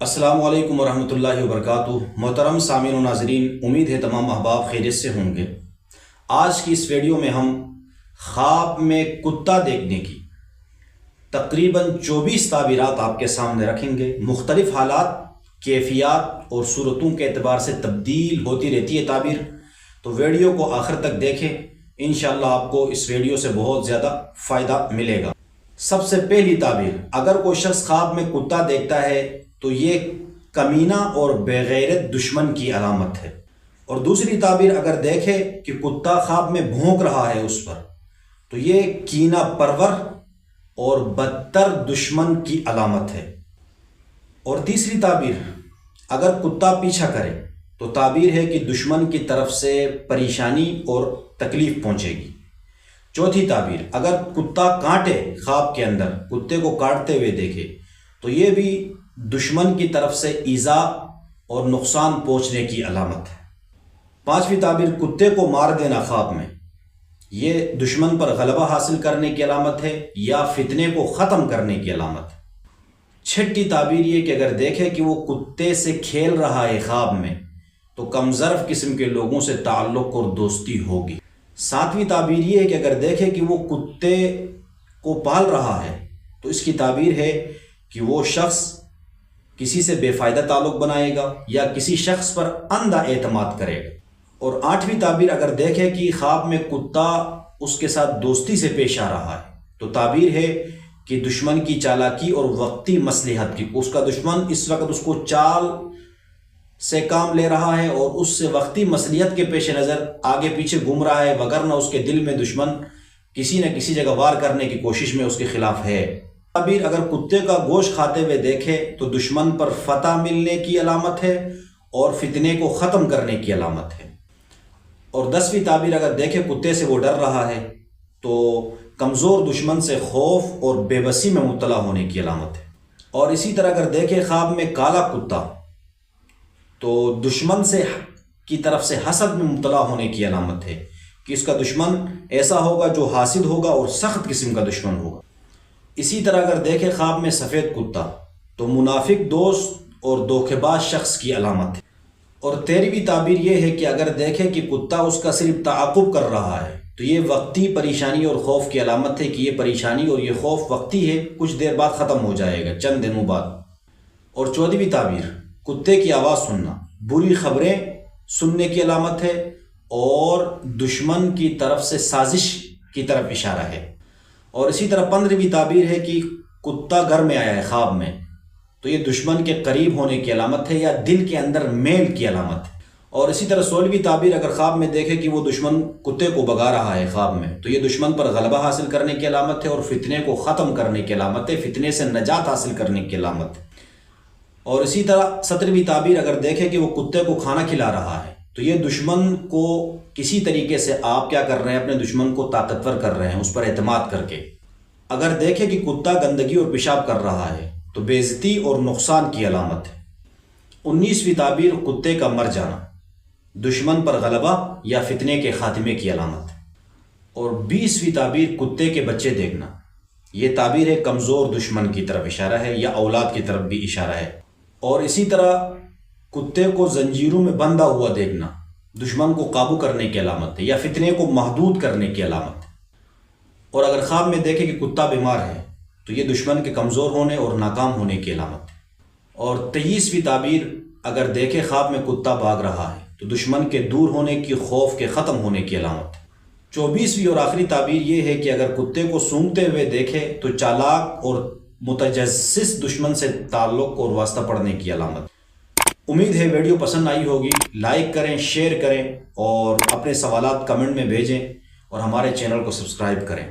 السلام علیکم ورحمۃ اللہ وبرکاتہ۔ محترم سامعین و ناظرین، امید ہے تمام احباب خیریت سے ہوں گے۔ آج کی اس ویڈیو میں ہم خواب میں کتا دیکھنے کی تقریباً 24 تعبیرات آپ کے سامنے رکھیں گے۔ مختلف حالات، کیفیات اور صورتوں کے اعتبار سے تبدیل ہوتی رہتی ہے تعبیر، تو ویڈیو کو آخر تک دیکھیں، انشاءاللہ آپ کو اس ویڈیو سے بہت زیادہ فائدہ ملے گا۔ سب سے پہلی تعبیر، اگر کوئی شخص خواب میں کتا دیکھتا ہے تو یہ کمینہ اور بےغیرت دشمن کی علامت ہے۔ اور دوسری تعبیر، اگر دیکھے کہ کتا خواب میں بھونک رہا ہے اس پر، تو یہ کینہ پرور اور بدتر دشمن کی علامت ہے۔ اور تیسری تعبیر، اگر کتا پیچھا کرے تو تعبیر ہے کہ دشمن کی طرف سے پریشانی اور تکلیف پہنچے گی۔ چوتھی تعبیر، اگر کتا کانٹے، خواب کے اندر کتے کو کاٹتے ہوئے دیکھے تو یہ بھی دشمن کی طرف سے ایذا اور نقصان پہنچنے کی علامت ہے۔ پانچویں تعبیر، کتے کو مار دینا خواب میں، یہ دشمن پر غلبہ حاصل کرنے کی علامت ہے یا فتنے کو ختم کرنے کی علامت ہے۔ چھٹی تعبیر یہ کہ اگر دیکھے کہ وہ کتے سے کھیل رہا ہے خواب میں تو کمظرف قسم کے لوگوں سے تعلق اور دوستی ہوگی۔ ساتویں تعبیر یہ ہے کہ اگر دیکھے کہ وہ کتے کو پال رہا ہے تو اس کی تعبیر ہے کہ وہ شخص کسی سے بے فائدہ تعلق بنائے گا یا کسی شخص پر اندھا اعتماد کرے گا۔ اور آٹھویں تعبیر، اگر دیکھے کہ خواب میں کتا اس کے ساتھ دوستی سے پیش آ رہا ہے تو تعبیر ہے کہ دشمن کی چالاکی اور وقتی مصلحت کی، اس کا دشمن اس وقت اس کو چال سے کام لے رہا ہے اور اس سے وقتی مصلحت کے پیش نظر آگے پیچھے گھوم رہا ہے، وگرنہ اس کے دل میں دشمن کسی نہ کسی جگہ وار کرنے کی کوشش میں اس کے خلاف ہے۔ تعبیر، اگر کتے کا گوشت کھاتے ہوئے دیکھے تو دشمن پر فتح ملنے کی علامت ہے اور فتنے کو ختم کرنے کی علامت ہے۔ اور 10ویں تعبیر، اگر دیکھے کتے سے وہ ڈر رہا ہے تو کمزور دشمن سے خوف اور بے بسی میں مبتلا ہونے کی علامت ہے۔ اور اسی طرح اگر دیکھے خواب میں کالا کتا تو دشمن کی طرف سے حسد میں مبتلا ہونے کی علامت ہے کہ اس کا دشمن ایسا ہوگا جو حاسد ہوگا اور سخت قسم کا دشمن ہوگا۔ اسی طرح اگر دیکھے خواب میں سفید کتا تو منافق دوست اور دھوکے باز شخص کی علامت ہے۔ اور 13ویں تعبیر یہ ہے کہ اگر دیکھے کہ کتا اس کا صرف تعاقب کر رہا ہے تو یہ وقتی پریشانی اور خوف کی علامت ہے کہ یہ پریشانی اور یہ خوف وقتی ہے، کچھ دیر بعد ختم ہو جائے گا، چند دنوں بعد۔ اور 14ویں تعبیر، کتے کی آواز سننا بری خبریں سننے کی علامت ہے اور دشمن کی طرف سے سازش کی طرف اشارہ ہے۔ اور اسی طرح 15ویں تعبیر ہے کہ کتا گھر میں آیا ہے خواب میں تو یہ دشمن کے قریب ہونے کی علامت ہے یا دل کے اندر میل کی علامت ہے۔ اور اسی طرح 16ویں تعبیر، اگر خواب میں دیکھے کہ وہ دشمن کتے کو بھگا رہا ہے خواب میں تو یہ دشمن پر غلبہ حاصل کرنے کی علامت ہے اور فتنے کو ختم کرنے کی علامت ہے، فتنے سے نجات حاصل کرنے کی علامت ہے۔ اور اسی طرح 17ویں تعبیر، اگر دیکھے کہ وہ کتے کو کھانا کھلا رہا ہے تو یہ دشمن کو کسی طریقے سے آپ کیا کر رہے ہیں، اپنے دشمن کو طاقتور کر رہے ہیں اس پر اعتماد کر کے۔ اگر دیکھے کہ کتا گندگی اور پیشاب کر رہا ہے تو بے عزتی اور نقصان کی علامت ہے۔ 19ویں تعبیر، کتے کا مر جانا دشمن پر غلبہ یا فتنے کے خاتمے کی علامت ہے۔ اور 20ویں تعبیر، کتے کے بچے دیکھنا، یہ تعبیر ہے کمزور دشمن کی طرف اشارہ ہے یا اولاد کی طرف بھی اشارہ ہے۔ اور اسی طرح کتے کو زنجیروں میں بندھا ہوا دیکھنا دشمن کو قابو کرنے کی علامت ہے یا فتنے کو محدود کرنے کی علامت ہے۔ اور اگر خواب میں دیکھے کہ کتا بیمار ہے تو یہ دشمن کے کمزور ہونے اور ناکام ہونے کی علامت ہے۔ اور 23ویں تعبیر، اگر دیکھے خواب میں کتا بھاگ رہا ہے تو دشمن کے دور ہونے کی، خوف کے ختم ہونے کی علامت ہے۔ 24ویں اور آخری تعبیر یہ ہے کہ اگر کتے کو سونگھتے ہوئے دیکھے تو چالاک اور متجسس دشمن سے تعلق اور واسطہ پڑنے کی علامت ہے۔ امید ہے ویڈیو پسند آئی ہوگی، لائک کریں، شیئر کریں اور اپنے سوالات کمنٹ میں بھیجیں اور ہمارے چینل کو سبسکرائب کریں۔